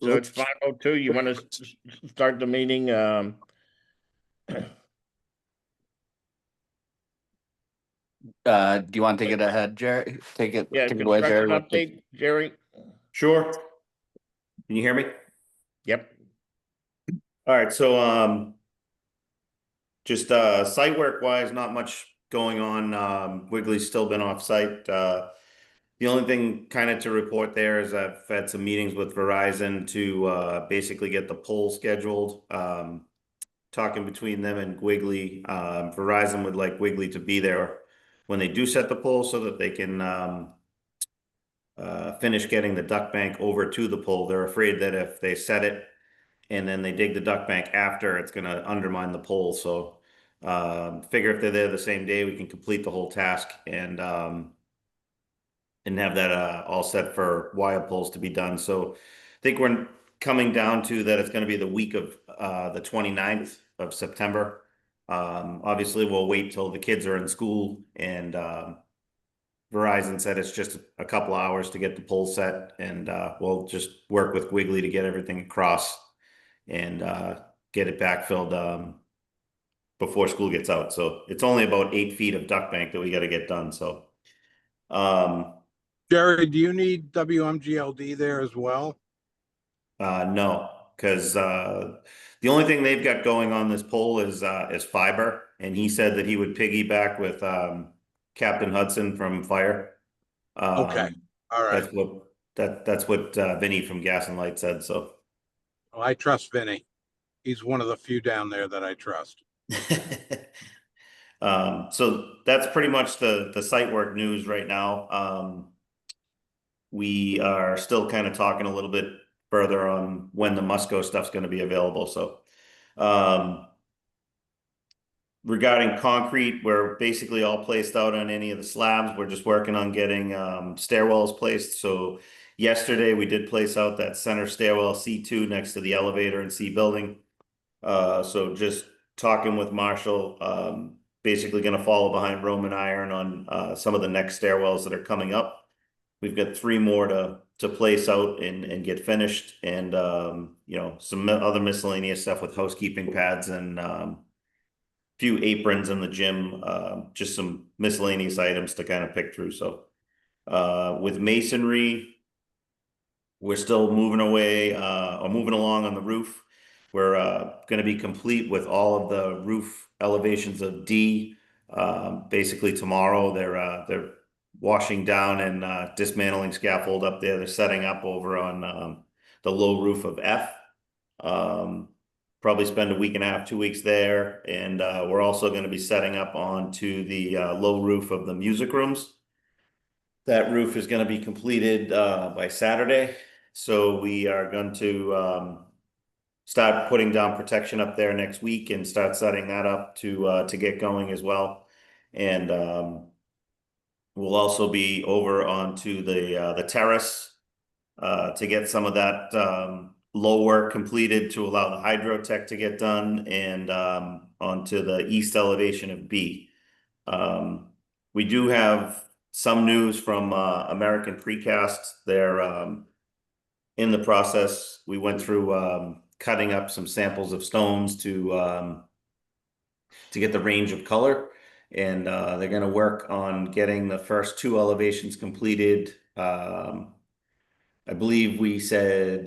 So it's 5:02. You want to start the meeting? Do you want to take it ahead, Jerry? Take it away, Jerry. Construction update, Jerry? Sure. Can you hear me? Yep. All right, so just site work wise, not much going on. Wiggly's still been off site. The only thing kind of to report there is I've had some meetings with Verizon to basically get the poll scheduled. Talking between them and Wiggly. Verizon would like Wiggly to be there when they do set the poll so that they can finish getting the duct bank over to the pole. They're afraid that if they set it and then they dig the duct bank after, it's going to undermine the pole. So figure if they're there the same day, we can complete the whole task and have that all set for wire poles to be done. So I think we're coming down to that it's going to be the week of the 29th of September. Obviously, we'll wait till the kids are in school, and Verizon said it's just a couple hours to get the pole set, and we'll just work with Wiggly to get everything across and get it backfilled before school gets out. So it's only about 8 feet of duct bank that we got to get done. So Jerry, do you need WMGLD there as well? no, because the only thing they've got going on this pole is fiber, and he said that he would piggyback with Captain Hudson from Fire. Okay, all right. That's what Vinny from Gas and Light said. So Well, I trust Vinny. He's one of the few down there that I trust. So that's pretty much the site work news right now. We are still kind of talking a little bit further on when the Musco stuff's going to be available. So regarding concrete, we're basically all placed out on any of the slabs. We're just working on getting stairwells placed. So yesterday we did place out that center stairwell C2 next to the elevator in C building. So just talking with Marshall, basically going to follow behind Roman Iron on some of the next stairwells that are coming up. We've got 3 more to place out and get finished, and you know, some other miscellaneous stuff with housekeeping pads and few aprons in the gym, just some miscellaneous items to kind of pick through. So with masonry, we're still moving away or moving along on the roof. We're going to be complete with all of the roof elevations of D basically tomorrow. They're washing down and dismantling scaffold up there. They're setting up over on the low roof of F. Probably spend a week and a half, 2 weeks there. And we're also going to be setting up onto the low roof of the music rooms. That roof is going to be completed by Saturday. So we are going to start putting down protection up there next week and start setting that up to get going as well. And we'll also be over onto the terrace to get some of that low work completed to allow the hydrotech to get done, and onto the east elevation of B. We do have some news from American Precast. They're in the process. We went through cutting up some samples of stones to get the range of color, and they're going to work on getting the first 2 elevations completed. I believe we said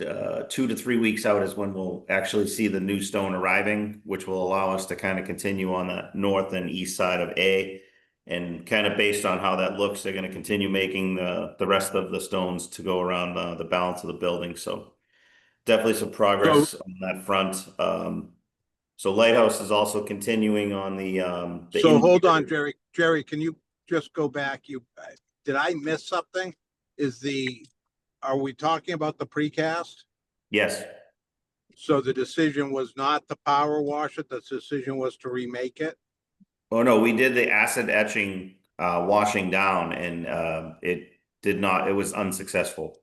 2 to 3 weeks out is when we'll actually see the new stone arriving, which will allow us to kind of continue on the north and east side of A. And kind of based on how that looks, they're going to continue making the rest of the stones to go around the balance of the building. So definitely some progress on that front. So Lighthouse is also continuing on the so hold on, Jerry. Jerry, can you just go back? Did I miss something? Are we talking about the precast? Yes. So the decision was not to power wash it. The decision was to remake it. Oh no, we did the acid etching washing down, and it did not. It was unsuccessful.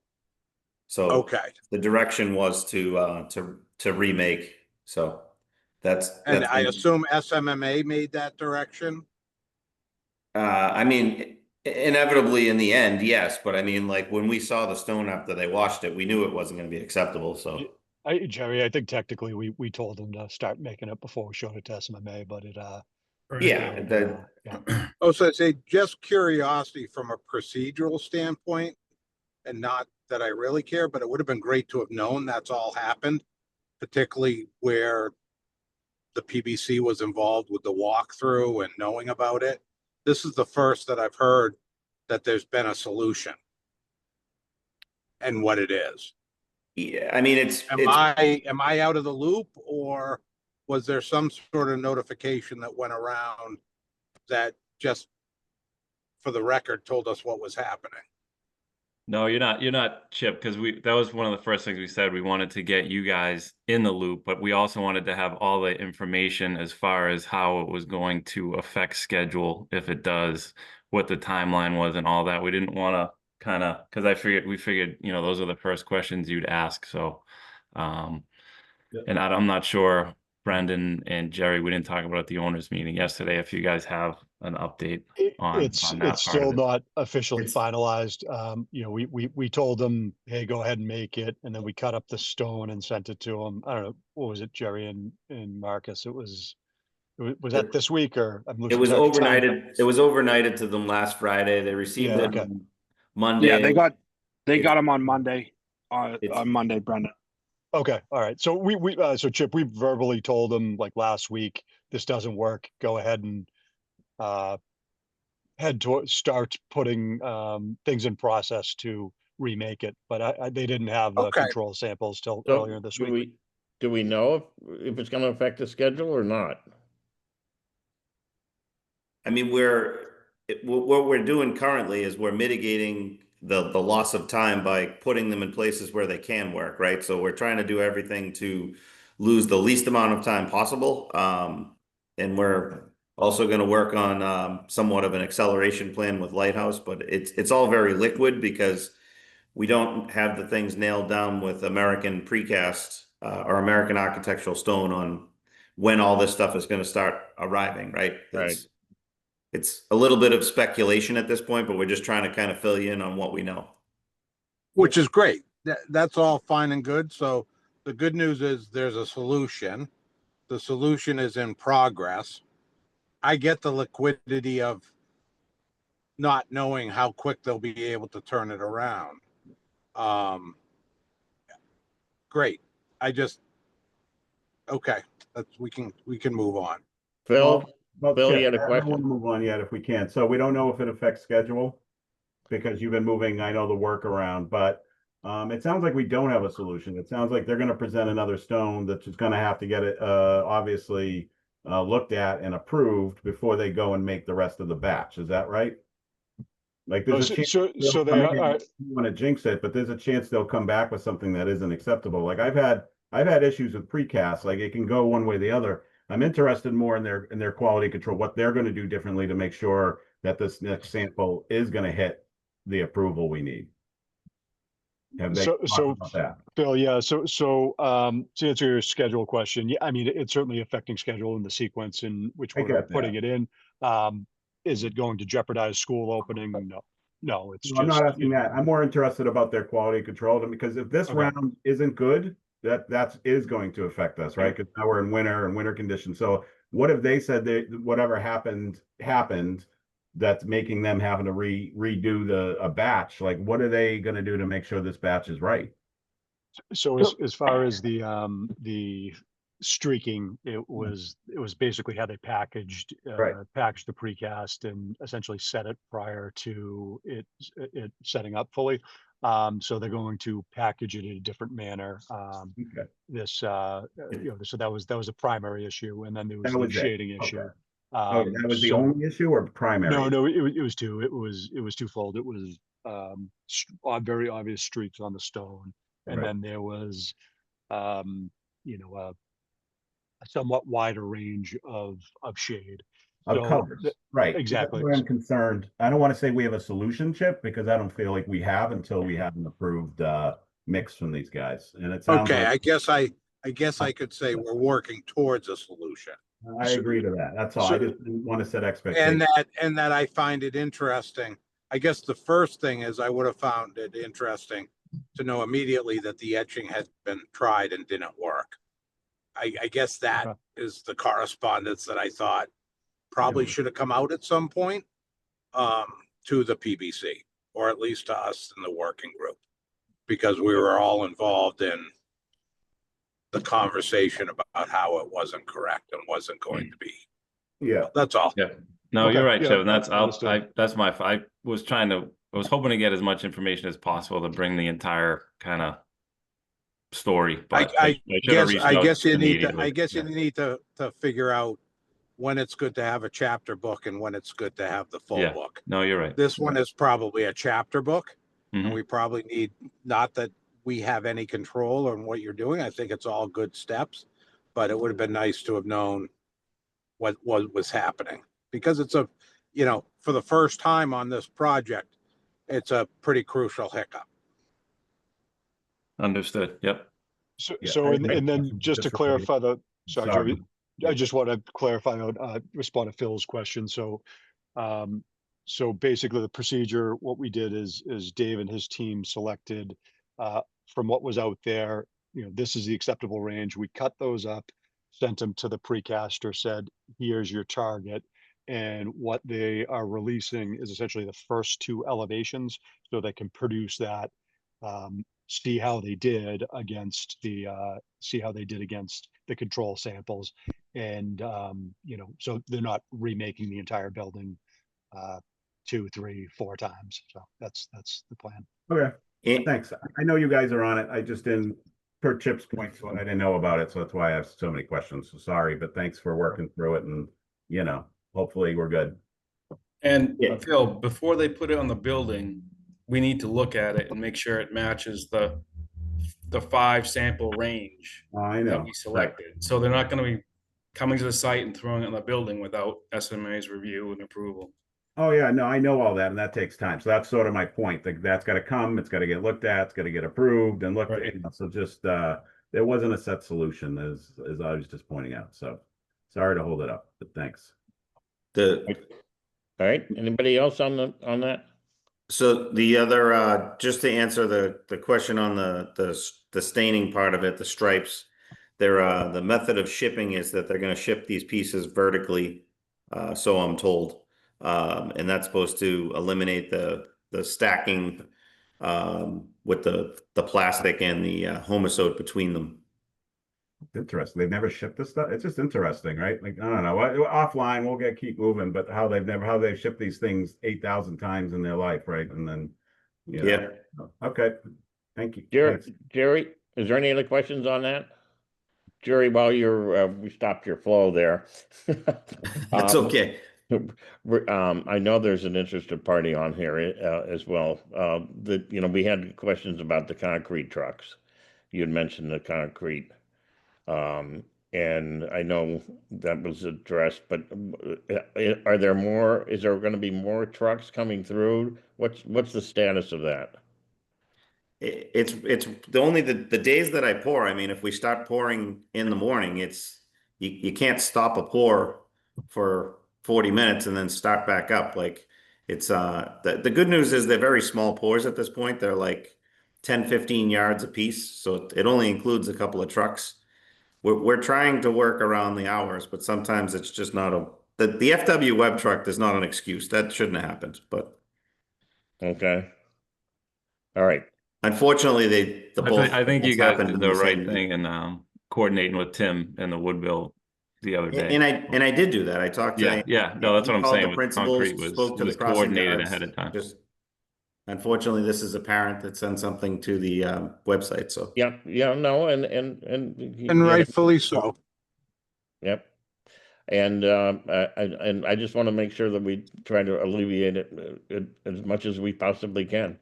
So okay, the direction was to remake. So that's I assume SMMA made that direction. I mean, Inevitably, in the end, yes, but I mean, like, when we saw the stone after they washed it, we knew it wasn't gonna be acceptable, so. Jerry, I think technically we told them to start making it before we showed it to SMA, but it Yeah, yeah. Oh, so I say just curiosity from a procedural standpoint, and not that I really care, but it would have been great to have known that's all happened, particularly where the PBC was involved with the walkthrough and knowing about it. This is the first that I've heard that there's been a solution and what it is. yeah, I mean, Am I out of the loop, or was there some sort of notification that went around that just for the record told us what was happening? No, you're not, Chip, because that was one of the first things we said. We wanted to get you guys in the loop, but we also wanted to have all the information as far as how it was going to affect schedule, if it does, what the timeline was and all that. We didn't want to kind of, because we figured, those are the first questions you'd ask. So, and I'm not sure, Brendan and Jerry, we didn't talk about at the owners meeting yesterday, if you guys have an update on that It's part still of it. not officially It's- finalized. We told them, hey, go ahead and make it, and then we cut up the stone and sent it to them. I don't know, what was it, Jerry and Marcus? Was that this week, or I'm It losing was track of time. overnighted. It was overnighted to them last Friday. They received Yeah, it okay. on Monday. Yeah, they got It's- them on Monday. It's- On Monday, Brendan. Okay, all right. So so Chip, we verbally told them like last week, this doesn't work. Go ahead and start putting things in process to remake it. But they didn't have the Okay. control samples till So earlier this do week. do we know if it's gonna affect the schedule or not? I mean, what we're doing currently is we're mitigating the loss of time by putting them in places where they can work, right? So we're trying to do everything to lose the least amount of time possible. And we're also going to work on somewhat of an acceleration plan with Lighthouse, but it's all very liquid because we don't have the things nailed down with American precast or American architectural stone on when all this stuff is going to start arriving, right? Right. It's a little bit of speculation at this point, but we're just trying to kind of fill you in on what we know. Which is great. That's all fine and good. So the good news is there's a solution. The solution is in progress. I get the liquidity of not knowing how quick they'll be able to turn it around. Great. Okay, we can move on. Phil, Well, Bill, Chip, you had a I don't question? want to move on yet if we can. So we don't know if it affects schedule because you've been moving, I know, the work around, but it sounds like we don't have a solution. It sounds like they're going to present another stone that's just going to have to get it obviously looked at and approved before they go and make the rest of the batch. Is that right? Like there's a chance So they are. I don't want to jinx it, but there's a chance they'll come back with something that isn't acceptable. Like I've had issues with precast. Like it can go one way or the other. I'm interested more in their quality control, what they're going to do differently to make sure that this next sample is going to hit the approval we need. Have they talked about that? Phil, yeah. So to answer your schedule question, yeah, I mean it's certainly affecting schedule and the sequence in which I we're get putting that. it in. Is it going to jeopardize school opening? No. It's No, I'm just not asking that. I'm more interested about their quality control, because if this Okay. round isn't good, that is going to affect us, right? Because now we're in winter and winter conditions. So what if they said that whatever happened, that's making them having to redo a batch? Like, what are they going to do to make sure this batch is right? So as far as the streaking, it was basically how they packaged Right. packaged the precast and essentially set it prior to it setting up fully. So they're going to package it in a different manner. Okay. So that was a primary issue, and then there was That the was it. shading Okay. issue. Oh, that was the So- only issue or primary? No, it was two. It was twofold. It was very obvious streaks on the stone, and Right. then there was a somewhat wider range of shade. Of So colors, right? exactly. That's where I'm concerned. I don't want to say we have a solution, Chip, because I don't feel like we have until we have an approved mix from these guys. And it sounds Okay, like I guess I could say we're working towards a solution. I agree to that. That's all. I just didn't want to set expectations. And that I find it interesting I guess the first thing is I would have found it interesting to know immediately that the etching had been tried and didn't work. I guess that Okay. is the correspondence that I thought probably should have come out at some point to the PBC, or at least to us in the working group, because we were all involved in the conversation about how it wasn't correct and wasn't going to be. Yeah. That's all. Yeah. No, Okay, you're right, yeah, Chip, and that's understood. that's my I was hoping to get as much information as possible to bring the entire kind of story, but I should have guess reached I out guess you need to immediately. I guess you Yeah. need to figure out when it's good to have a chapter book and when it's good to have the full Yeah. book. No, you're right. This one is probably a chapter book, and Mhm. we probably need, not that we have any control on what you're doing. I think it's all good steps, but it would have been nice to have known what was happening, because it's a, you know, for the first time on this project, it's a pretty crucial hiccup. Understood. Yep. So, Yeah, so I and, agree. and then just to clarify sorry, Jerry, Yeah. I just want to clarify respond to Phil's question. So, so basically the procedure, what we did is Dave and his team selected, from what was out there, you know, this is the acceptable range. We cut those up, sent them to the precaster, said, here's your target. And what they are releasing is essentially the first two elevations, so they can produce that, see how they did against the control samples. And you know, so they're not remaking the entire building 2, 3, 4 times. So that's the plan. Okay, And- thanks. I know you guys are on it. I just didn't, per Chip's point, so I didn't know about it. So that's why I asked so many questions. So sorry, but thanks for working through it, and, you know, hopefully we're good. And Yeah. Phil, before they put it on the building, we need to look at it and make sure it matches the 5 sample range I that know. we Right. selected. So they're not gonna be coming to the site and throwing it on the building without SMA's review and approval. Oh, yeah, no, I know all that, and that takes time. So that's sort of my point. That's got to come, it's got to get looked at, it's got to get approved and looked Right. at. So just, there wasn't a set solution, as I was just pointing out. So sorry to hold it up, but thanks. The All right, anybody else on that? So the other, just to answer the question on the staining part of it, the stripes, the method of shipping is that they're going to ship these pieces vertically, so I'm told, and that's supposed to eliminate the stacking with the plastic and the homosode between them. Interesting. They've never shipped this stuff. It's just interesting, right? Like, I don't know. Offline, we'll keep moving, but how they've shipped these things 8,000 times in their life, right? And then, you know. Yeah. Okay. Thank you. Jerry, Thanks. Jerry, is there any other questions on that? Jerry, while we stopped your flow there. That's okay. I know there's an interested party on here as well. You know, we had questions about the concrete trucks. You had mentioned the concrete. And I know that was addressed, but are there more? Is there going to be more trucks coming through? What's the status of that? It's the days that I pour. I mean, if we start pouring in the morning, you can't stop a pour for 40 minutes and then start back up. Like it's the good news is they're very small pours at this point. They're like 10, 15 yards a piece, so it only includes a couple of trucks. We're trying to work around the hours, but sometimes it's just not the FW web truck is not an excuse. That shouldn't have happened, but Okay. All right. unfortunately, I think you guys happened did in the right same thing in coordinating with Tim and the Woodville the other day. And I did do that. I talked to Yeah. No, that's what I'm called saying the with principals, concrete spoke to the was crossing coordinated guards. ahead of time. Just unfortunately, this is a parent that sent something to the website. So Yeah. No, And rightfully so. Yep. And I just want to make sure that we try to alleviate it as much as we possibly can,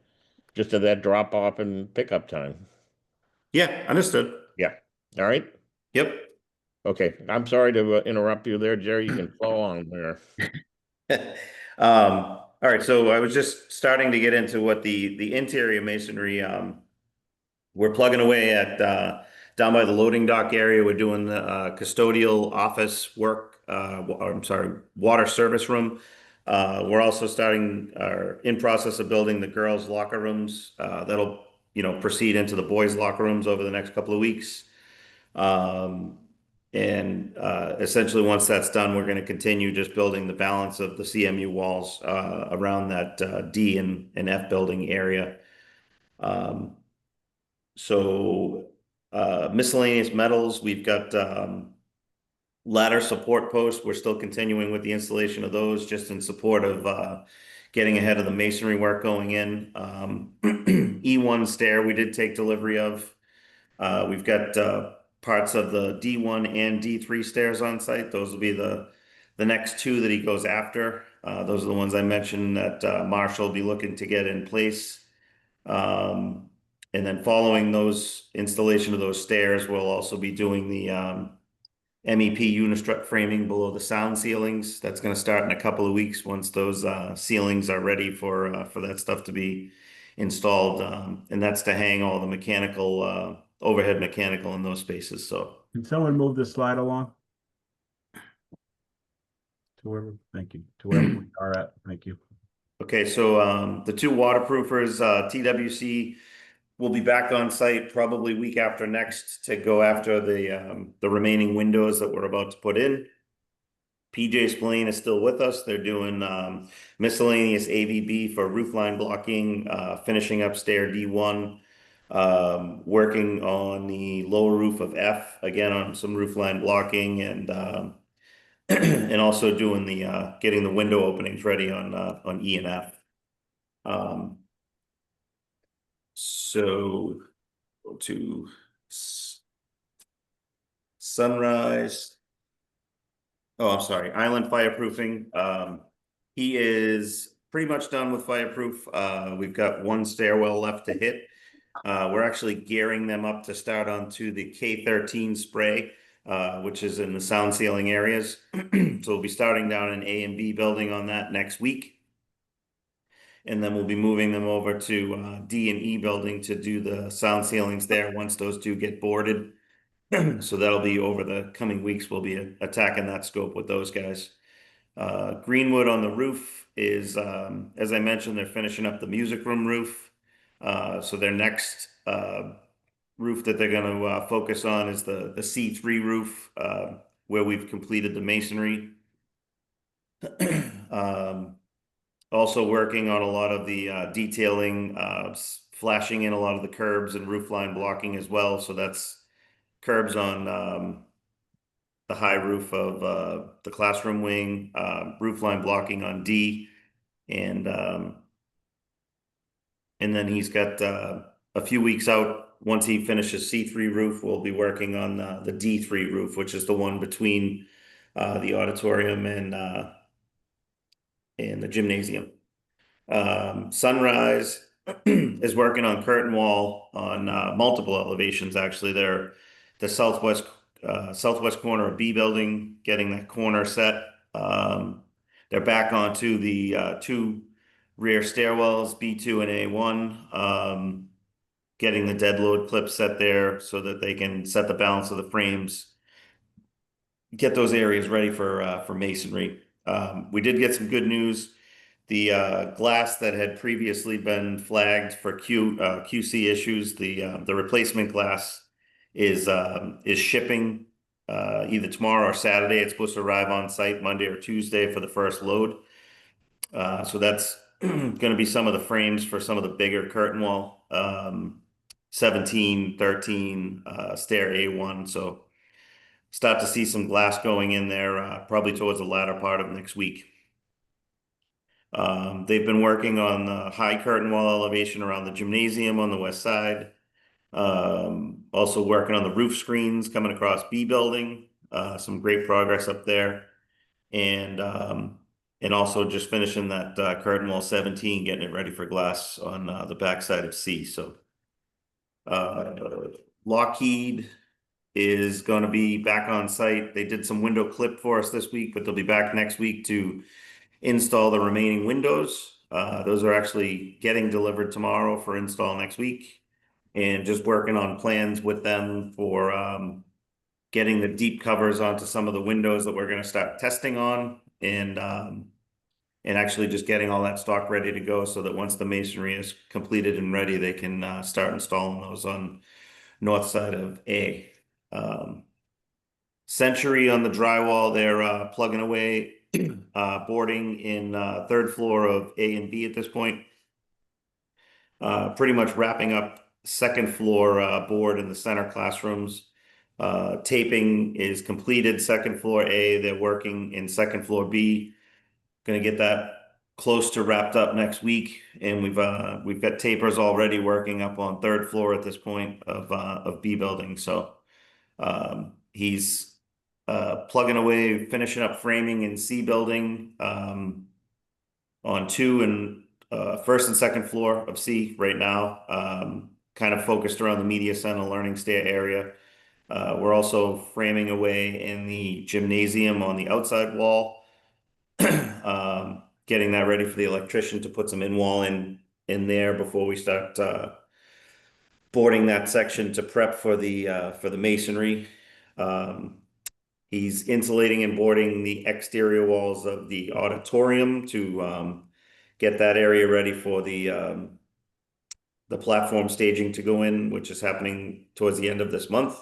just to that drop off and pickup time. yeah, understood. Yeah. All right. Yep. Okay. I'm sorry to interrupt you there, Jerry. You can flow on there. All right. So I was just starting to get into what the interior masonry. We're plugging away at down by the loading dock area. We're doing the custodial office work. I'm sorry, water service room. We're also in process of building the girls' locker rooms. That'll, proceed into the boys' locker rooms over the next couple of weeks. Essentially, once that's done, we're going to continue just building the balance of the CMU walls around that D and F building area. Um, Miscellaneous metals, we've got ladder support posts. We're still continuing with the installation of those, just in support of getting ahead of the masonry work going in. E1 stair we did take delivery of. We've got parts of the D1 and D3 stairs on site. Those will be the next two that he goes after. Those are the ones I mentioned that Marshall will be looking to get in place. And then following those installation of those stairs, we'll also be doing the MEP unistrut framing below the sound ceilings. That's going to start in a couple of weeks once those ceilings are ready for that stuff to be installed. And that's to hang all the mechanical overhead mechanical in those spaces. So Can someone move this slide along? To wherever, thank you. To wherever we are at, thank you. okay, so the two waterproofers, TWC will be back on site probably week after next to go after the remaining windows that we're about to put in. PJ Spillane is still with us. They're doing miscellaneous AVB for roofline blocking, finishing up stair D1, working on the lower roof of F, again on some roofline blocking, and and also doing the getting the window openings ready on E and F. So go to Sunrise. Oh, I'm sorry, Island Fireproofing. He is pretty much done with fireproof. We've got one stairwell left to hit. We're actually gearing them up to start onto the K13 spray, which is in the sound ceiling areas. So we'll be starting down in A and B building on that next week. And then we'll be moving them over to D and E building to do the sound ceilings there once those two get boarded. So that'll be over the coming weeks. We'll be attacking that scope with those guys. Greenwood on the roof is, as I mentioned, they're finishing up the music room roof. So their next roof that they're going to focus on is the C3 roof, where we've completed the masonry. Also working on a lot of the detailing, flashing in a lot of the curbs and roofline blocking as well. So that's curbs on the high roof of the classroom wing, roofline blocking on D, and then he's got a few weeks out. Once he finishes C3 roof, we'll be working on the D3 roof, which is the one between the auditorium and the gymnasium. Sunrise is working on curtain wall on multiple elevations. Actually, they're the southwest corner of B building, getting that corner set. They're back onto the two rear stairwells, B2 and A1, getting the dead load clips set there so that they can set the balance of the frames, get those areas ready for masonry. We did get some good news. The glass that had previously been flagged for QC issues, the replacement glass is shipping either tomorrow or Saturday. It's supposed to arrive on site Monday or Tuesday for the first load. So that's going to be some of the frames for some of the bigger curtain wall, 17, 13, stair A1. So start to see some glass going in there probably towards the latter part of next week. They've been working on the high curtain wall elevation around the gymnasium on the west side. Also working on the roof screens coming across B building. Some great progress up there. And also just finishing that curtain wall 17, getting it ready for glass on the backside of C. So Lockheed is going to be back on site. They did some window clip for us this week, but they'll be back next week to install the remaining windows. Those are actually getting delivered tomorrow for install next week, and just working on plans with them for getting the deep covers onto some of the windows that we're going to start testing on, and and actually just getting all that stock ready to go so that once the masonry is completed and ready, they can start installing those on north side of A. Century on the drywall, they're plugging away, boarding in third floor of A and B at this point. Pretty much wrapping up second floor board in the center classrooms. Taping is completed, second floor A. They're working in second floor B. Going to get that close to wrapped up next week, and we've got tapers already working up on third floor at this point of B building. So he's plugging away, finishing up framing in C building on first and second floor of C right now. Kind of focused around the media center, learning stair area. We're also framing away in the gymnasium on the outside wall. Getting that ready for the electrician to put some in-wall in there before we start boarding that section to prep for the masonry. He's insulating and boarding the exterior walls of the auditorium to get that area ready for the platform staging to go in, which is happening towards the end of this month.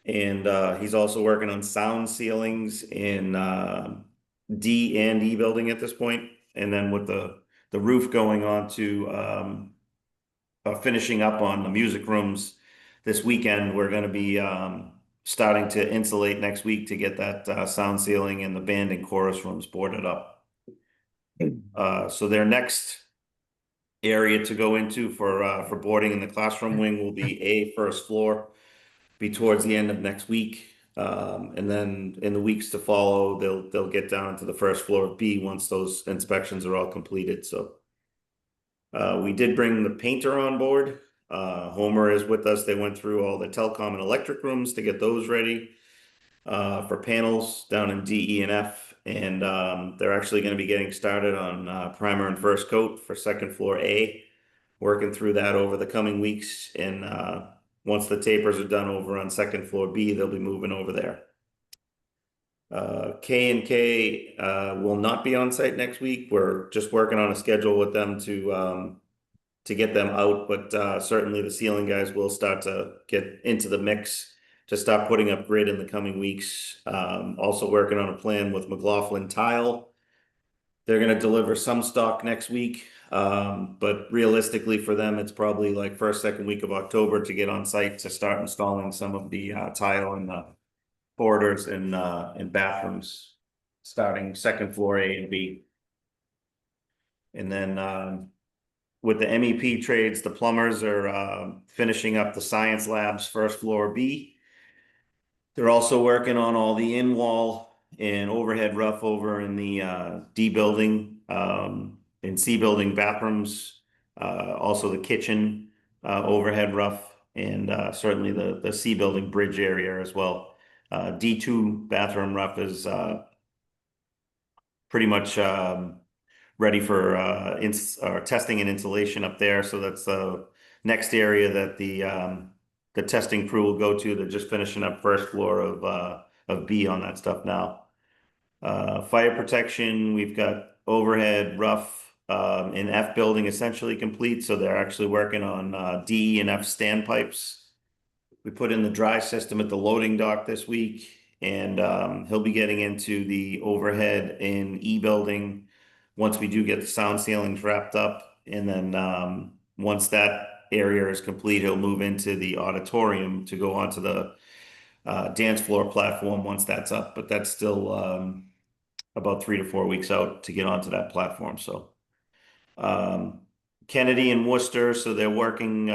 And he's also working on sound ceilings in D and E building at this point. And then with the roof going on to finishing up on the music rooms this weekend, we're going to be starting to insulate next week to get that sound ceiling and the band and chorus rooms boarded up. So their next area to go into for boarding in the classroom wing will be A, first floor, be towards the end of next week. And then in the weeks to follow, they'll get down to the first floor of B once those inspections are all completed. So we did bring the painter on board. Homer is with us. They went through all the telecom and electric rooms to get those ready for panels down in D, E, and F. And they're actually going to be getting started on primer and first coat for second floor A, working through that over the coming weeks. And once the tapers are done over on second floor B, they'll be moving over there. K and K will not be on site next week. We're just working on a schedule with them to get them out, but certainly the ceiling guys will start to get into the mix to start putting up grid in the coming weeks. Also working on a plan with McLaughlin Tile. They're going to deliver some stock next week, but realistically for them, it's probably like first, second week of October to get on site to start installing some of the tile and the borders and bathrooms, starting second floor A and B. And then with the MEP trades, the plumbers are finishing up the science labs, first floor B. They're also working on all the in-wall and overhead rough over in the D building, in C building bathrooms, also the kitchen overhead rough, and certainly the C building bridge area as well. D2 bathroom rough is pretty much ready for testing and insulation up there. So that's the next area that the testing crew will go to. They're just finishing up first floor of B on that stuff now. Fire protection, we've got overhead rough in F building essentially complete. So they're actually working on D and F standpipes. We put in the dry system at the loading dock this week, and he'll be getting into the overhead in E building once we do get the sound ceilings wrapped up. And then once that area is complete, he'll move into the auditorium to go onto the dance floor platform once that's up. But that's still about 3 to 4 weeks out to get onto that platform. So Kennedy and Worcester, so they're working.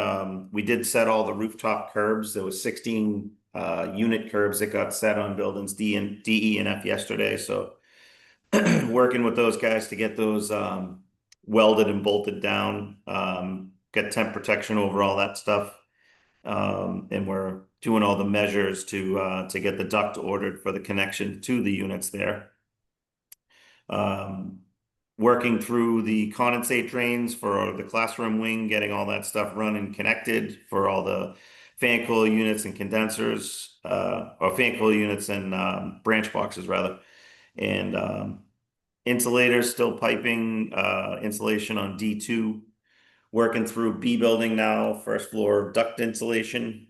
We did set all the rooftop curbs. There was 16 unit curbs that got set on buildings D, E, and F yesterday. So working with those guys to get those welded and bolted down, get temp protection over all that stuff. And we're doing all the measures to get the duct ordered for the connection to the units there. Working through the condensate drains for the classroom wing, getting all that stuff run and connected for all the fan coil units and condensers, or fan coil units and branch boxes rather. And Insulators still piping, insulation on D2. Working through B building now, first floor duct insulation.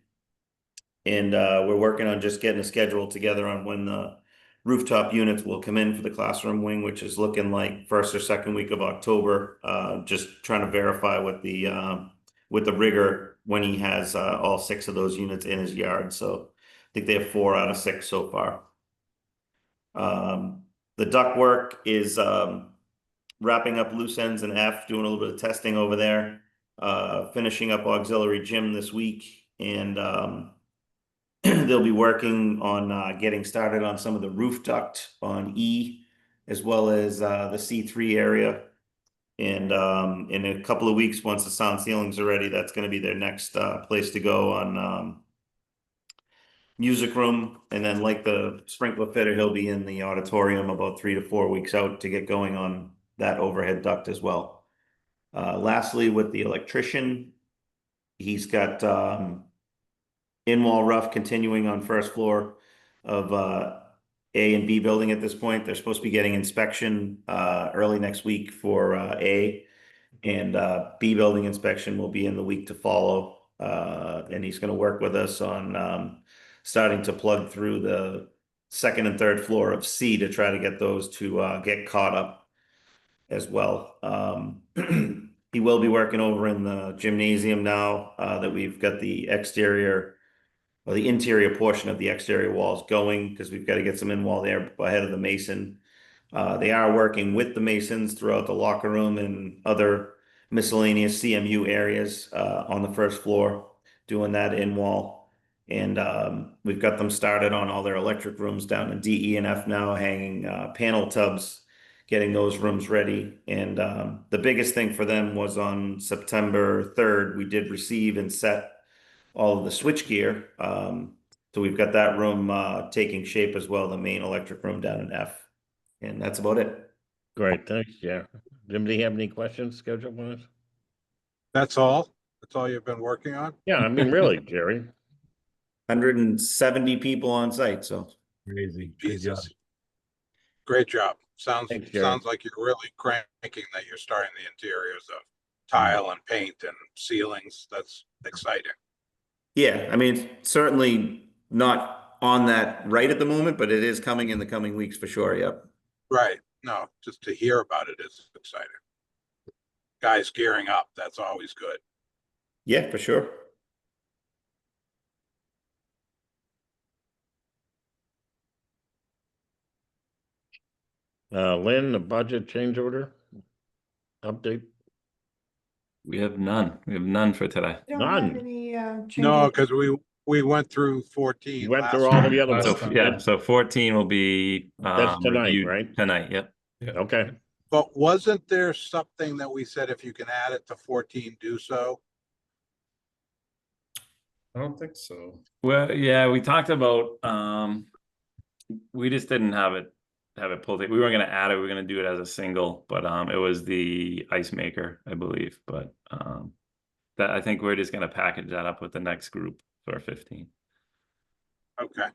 And we're working on just getting a schedule together on when the rooftop units will come in for the classroom wing, which is looking like first or second week of October. Just trying to verify with the rigger when he has all 6 of those units in his yard. So I think they have 4 out of 6 so far. The duct work is wrapping up loose ends in F, doing a little bit of testing over there, finishing up auxiliary gym this week, and they'll be working on getting started on some of the roof duct on E, as well as the C3 area. And in a couple of weeks, once the sound ceilings are ready, that's going to be their next place to go on music room. And then like the sprinkler fitter, he'll be in the auditorium about 3 to 4 weeks out to get going on that overhead duct as well. Lastly, with the electrician, he's got in-wall rough continuing on first floor of A and B building at this point. They're supposed to be getting inspection early next week for A, and B building inspection will be in the week to follow. And he's going to work with us on starting to plug through the second and third floor of C to try to get those to get caught up as well. He will be working over in the gymnasium now that we've got the exterior or the interior portion of the exterior walls going, because we've got to get some in-wall there ahead of the mason. They are working with the masons throughout the locker room and other miscellaneous CMU areas on the first floor, doing that in-wall. And we've got them started on all their electric rooms down in D, E, and F now, hanging panel tubs, getting those rooms ready. And the biggest thing for them was on September 3rd, we did receive and set all of the switch gear. So we've got that room taking shape as well, the main electric room down in F. And that's about it. Great, thanks, yeah. Does anybody have any questions scheduled wise? That's all? That's all you've been working on? Yeah, I mean, really, Jerry. 170 people on site, so. Crazy. Good job. Jesus. Great job. Sounds Thanks, Jerry. like you're really cranking that you're starting the interiors of tile and paint and ceilings. That's exciting. Yeah, I mean, certainly not on that right at the moment, but it is coming in the coming weeks for sure, yep. Right. No, just to hear about it is exciting. Guys gearing up, that's always good. Yeah, for sure. Lynn, the budget change order update? We have none. We have none for today. We don't have None. any No, changes. because we went through 14 You went last through all time. the other Last ones. time. Yeah, so 14 will be That's tonight, reviewed right? tonight, yep. Okay, But wasn't there something that we said if you can add it to 14, do so? I don't think so. Well, yeah, we talked about we just didn't have it pulled. We weren't gonna add it, we were gonna do it as a single, but it was the ice maker, I believe. But that I think we're just gonna package that up with the next group for 15. Okay. As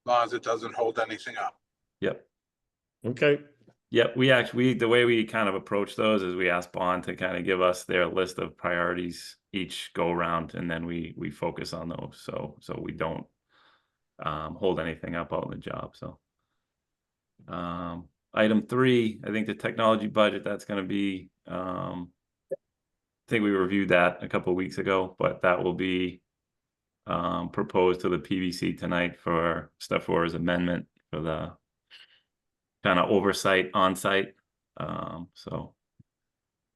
long as it doesn't hold anything up. Yep. okay, Yep, the way we kind of approach those is we ask Bond to kind of give us their list of priorities each go around, and then we focus on those, so we don't hold anything up out in the job. So item 3, I think the technology budget, that's going to be I think we reviewed that a couple of weeks ago, but that will be proposed to the PBC tonight for step 4 as amendment for the kind of oversight on site. So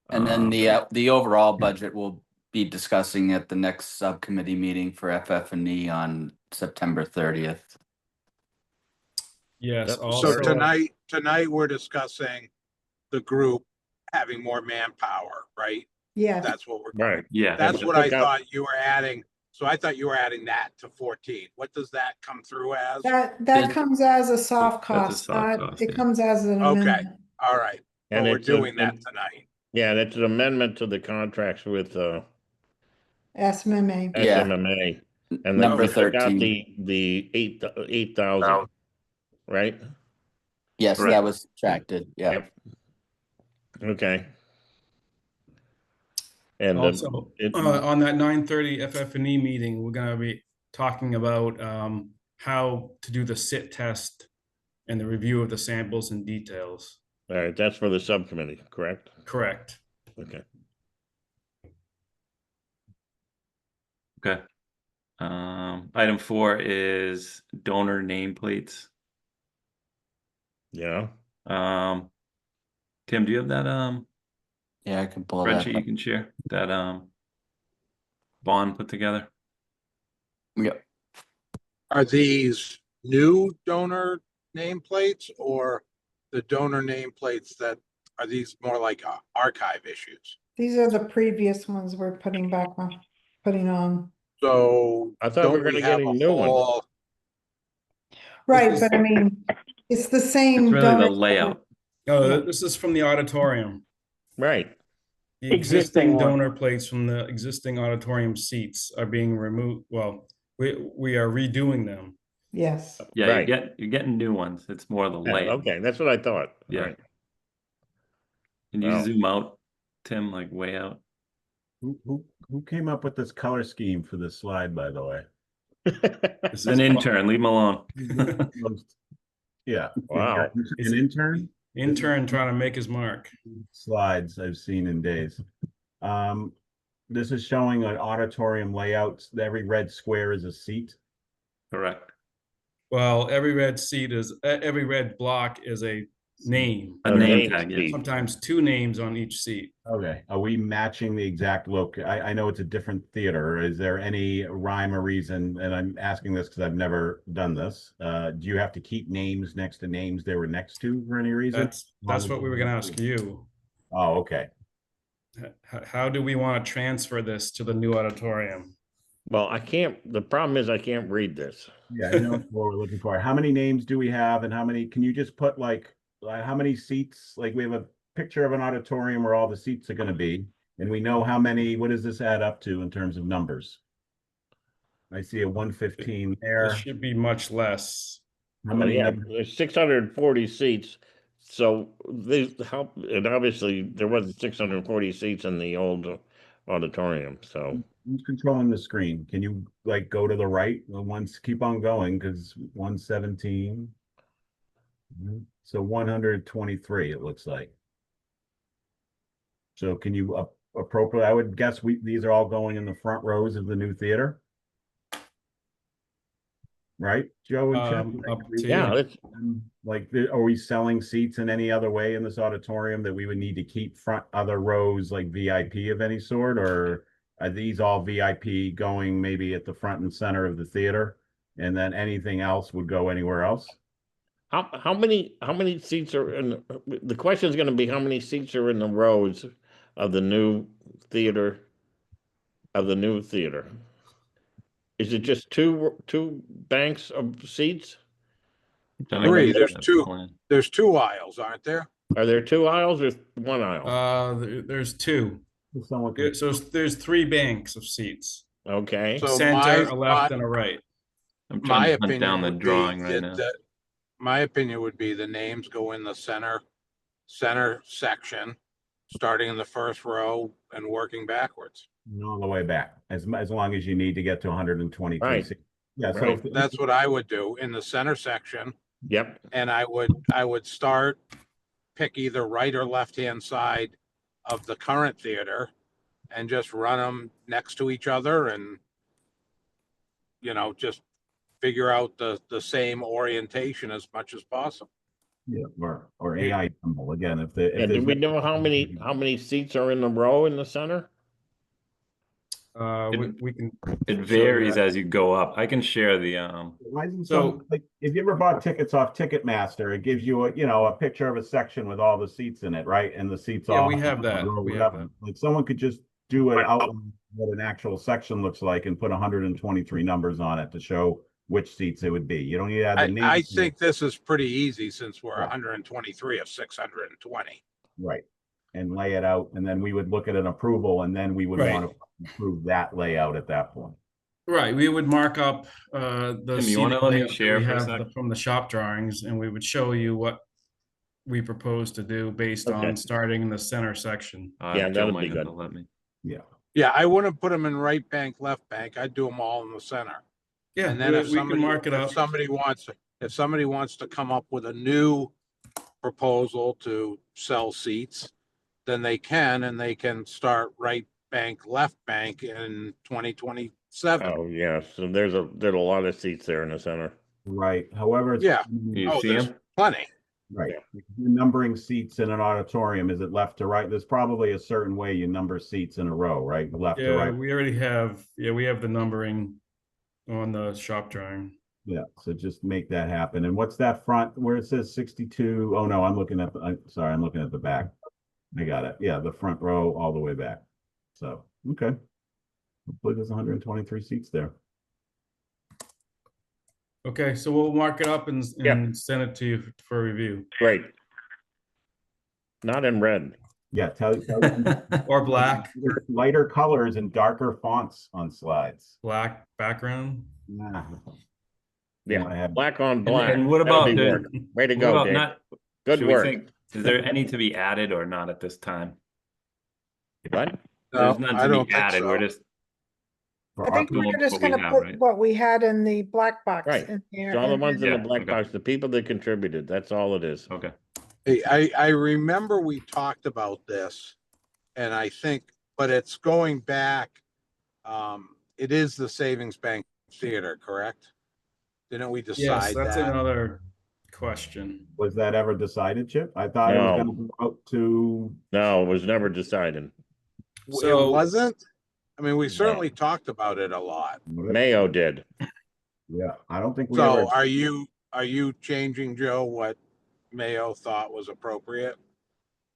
And then the overall budget we'll be discussing at the next subcommittee meeting for FF&E on September 30th. Yes, Yep. also. So tonight we're discussing the group having more manpower, right? Yes, That's what we're. right. yeah, That's the what I cookout- thought you were adding. So I thought you were adding that to 14. What does that come through as? that comes as a soft That's a cost, soft not, cost, it yeah. comes as an Okay. amendment. All right. And Well, we're it's doing that tonight. Yeah, and it's an amendment to the contracts with SMMA. Yeah. SMMA. And Number they took out 13. the 8,000, right? Yes, Correct. that was subtracted. Yeah. Yep. Okay. And Also, on that 9:30 FF&E meeting, we're gonna be talking about how to do the sit test and the review of the samples and details. all right, that's for the subcommittee, correct? Correct. Okay. Okay. Item 4 is donor nameplates. Yeah. Tim, do you have that Yeah, I can pull that spreadsheet you up. can share that Vaughn put together? Yep. Are these new donor nameplates or the donor nameplates that, are these more like archive issues? These are the previous ones we're putting back on, putting on. So I thought we were don't we gonna have get a a new one. whole, Right, is- but I mean, it's the same. It's really the donor- layout. Oh, this is from the auditorium. Right. The existing donor plates from the existing auditorium seats are being removed. Well, we are redoing them. Yes. Yeah, Right. you're getting new ones. It's more the Yeah, layout. okay, that's what I thought. Yeah. All right. Can you Wow. zoom out, Tim, like way out? Who came up with this color scheme for this slide, by the way? This is an intern. Leave him alone. Yeah. Wow. An intern? Intern trying to make his mark. Slides I've seen in days. This is showing an auditorium layout. Every red square is a seat. Correct. Well, every red block is a name. A name tag, yeah. sheet. Sometimes 2 names on each seat. Okay. Are we matching the exact look? I know it's a different theater. Is there any rhyme or reason? And I'm asking this because I've never done this. Do you have to keep names next to names they were next to for any reason? That's what we were going to ask you. Oh, okay. How do we want to transfer this to the new auditorium? Well, the problem is I can't read this. Yeah, I know what we're looking for. How many names do we have and how many, can you just put like how many seats? Like we have a picture of an auditorium where all the seats are going to be, and we know how many, what does this add up to in terms of numbers? I see a 115 there. This should be much less. How Well, many? yeah, there's 640 seats. So and obviously there wasn't 640 seats in the old auditorium. So Who's controlling the screen? Can you like go to the right? Once keep on going because 117. So 123 it looks like. So can you appropriate? I would guess these are all going in the front rows of the new theater. Right, Joe and Chip? Up to yeah, you. it's, Like, are we selling seats in any other way in this auditorium that we would need to keep front other rows like VIP of any sort? Or are these all VIP going maybe at the front and center of the theater? And then anything else would go anywhere else? how many seats are in the question is going to be how many seats are in the rows of the new theater Is it just two banks of seats? Three, there's two. Plan. There's 2 aisles, aren't there? Are there 2 aisles or 1 aisle? There's 2. Someone could, So there's 3 banks of seats. Okay. So Center, a left, and a right. I'm My trying to hunt opinion down the would be drawing right now. that, my opinion would be the names go in the center section, starting in the first row and working backwards. all the way back, as long as you need to get to 123 Right. seats. Yeah, so Right. That's what I would do in the center section. Yep. And I would pick either right or left-hand side of the current theater and just run them next to each other and, just figure out the same orientation as much as possible. yeah, or AI tumble again. If the And do we know how many seats are in the row in the center? We can. It show you varies that. as you go up. I can share the Why isn't So- like if you ever bought tickets off Ticketmaster, it gives you a picture of a section with all the seats in it, right? And the seats Yeah, all we have that. row, We have whatever. Like someone could just do an outline of what an actual section looks like and put 123 numbers on it to show which seats it would be. You don't need to add the names. I think this is pretty easy since we're Right. 123 of 620. Right. And lay it out, and then we would look at an approval, and then we would Right. want to approve that layout at that point. Right, we would mark up the Tim, you seating wanna let me layout that share we for a have sec? from the shop drawings, and we would show you what we propose to do based Okay. on starting in the center section. Yeah, Joe that'd might be have good. to let me. Yeah. Yeah, I wouldn't put them in right bank, left bank. I'd do them all in the center. Yeah, And then if we can somebody, mark it if up. somebody wants to come up with a new proposal to sell seats, then they can, and they can start right bank, left bank in 2027. Oh, yeah, so there's a lot of seats there in the center. Right. However, it's. Yeah. You Oh, see there's him? plenty. Right. Yeah. If you're numbering seats in an auditorium, is it left to right? There's probably a certain way you number seats in a row, right? Left to Yeah, right. we already have, we have the numbering on the shop drawing. Yeah, so just make that happen. And what's that front where it says 62? Oh no, I'm looking at I'm looking at the back. I got it. Yeah, the front row all the way back. So, okay. Hopefully there's 123 seats there. Okay, so we'll mark it up and Yeah. send it to you for review. Great. Not in red. Yeah, tell Or black, lighter colors and darker fonts on slides. black background. Nah. Yeah, black on And, black. and what That'll about be the, work. Way to what go, about Dave. not, Good should we work. think, is there any to be added or not at this time? What? There's No, none I to don't be think added, so. we're just, For I think our- we're What just we gonna have, put right? what we had in the black box Right. in there. So all the and ones in then- the Yeah, black okay. box, the people that contributed, that's all it is. okay. Hey, I remember we talked about this, and I think, but it's going back. It is the Savings Bank Theater, correct? Didn't we Yes, decide that's that? another question. Was that ever decided, Chip? I thought it was No. gonna go out to. No, it was never decided. It So- wasn't? I mean, we No. certainly talked about it a lot. Mayo did. Yeah, I don't think we So ever. are you changing, Joe, what Mayo thought was appropriate?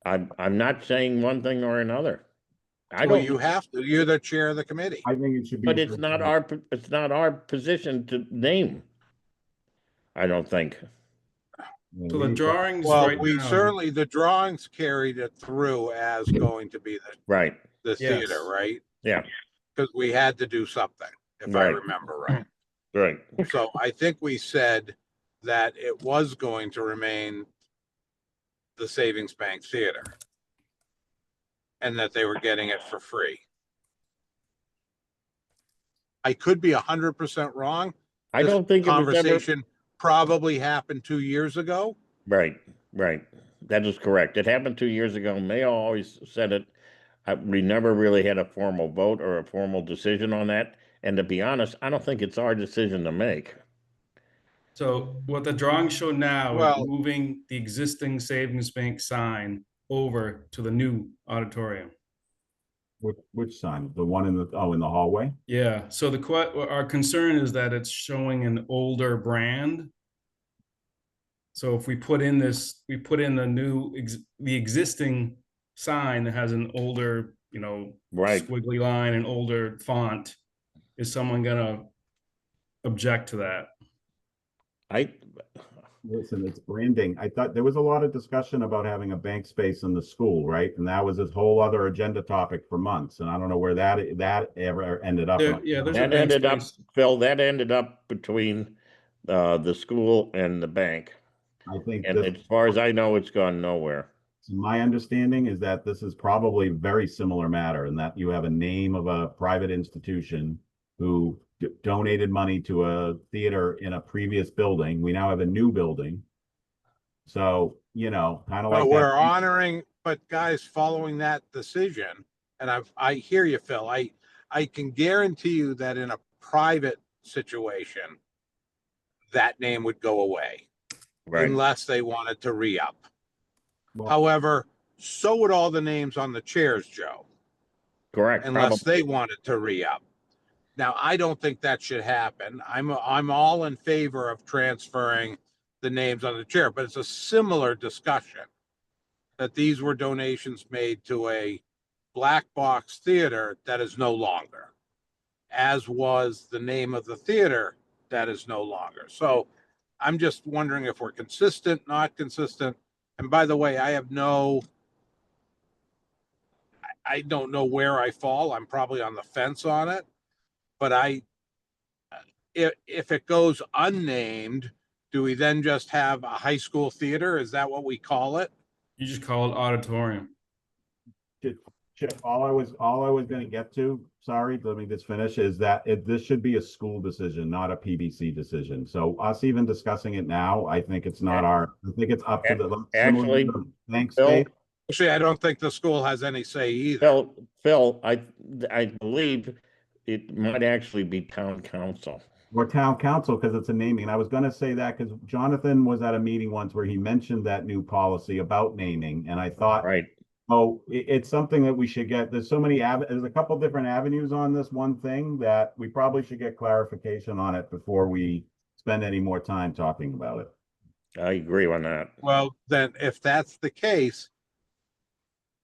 I'm not saying one thing or another. I Well, don't, you have to. You're the chair of the committee. I think it should be. but it's not our position to name. I don't think. So the drawings Well, right we now. certainly, the drawings carried it through as going to be Right, the Yes. theater, right? yeah, Because we had to do something, if I Right. remember right. right. So I think we said that it was going to remain the Savings Bank Theater. And that they were getting it for free. I could be 100% wrong. I This don't think it was ever, Conversation probably happened 2 years ago. right, right. That is correct. It happened 2 years ago. Mayo always said it. We never really had a formal vote or a formal decision on that. And to be honest, I don't think it's our decision to make. So what the drawings show now is Well- moving the existing Savings Bank sign over to the new auditorium. Which sign? The one in the hallway? Yeah, so our concern is that it's showing an older brand. So if we put in the the existing sign that has an older, Right. squiggly line and older font, is someone gonna object to that? Listen, it's branding. I thought there was a lot of discussion about having a bank space in the school, right? And that was this whole other agenda topic for months. And I don't know where that ever ended up. Yeah, there's a That bank ended up, space. Phil, that ended up between the school and the bank. I think And this, as far as I know, it's gone nowhere. my understanding is that this is probably very similar matter in that you have a name of a private institution who donated money to a theater in a previous building. We now have a new building. So, kind of like But that. we're honoring, but guys, following that decision, and I hear you, Phil, I can guarantee you that in a private situation, that name would go away Right, unless they wanted to re-up. Well- However, so would all the names on the chairs, Joe, correct. unless Probably. they wanted to re-up. Now, I don't think that should happen. I'm all in favor of transferring the names on the chair, but it's a similar discussion that these were donations made to a black box theater that is no longer, as was the name of the theater that is no longer. So I'm just wondering if we're consistent, not consistent. And by the way, I don't know where I fall. I'm probably on the fence on it. But if it goes unnamed, Do we then just have a high school theater? Is that what we call it? You just call it auditorium. Chip, all I was gonna get to, sorry, let me just finish, is that this should be a school decision, not a PBC decision. So us even discussing it now, I think it's not I think it's up to the. Actually, Thanks, Phil, Dave. Actually, I don't think the school has any say either. Phil, I believe it might actually be town council. Or town council, because it's a naming. And I was gonna say that because Jonathan was at a meeting once where he mentioned that new policy about naming, and I thought, Right. oh, it's something that we should get. There's so many there's a couple different avenues on this one thing that we probably should get clarification on it before we spend any more time talking about it. I agree on that. Well, then if that's the case,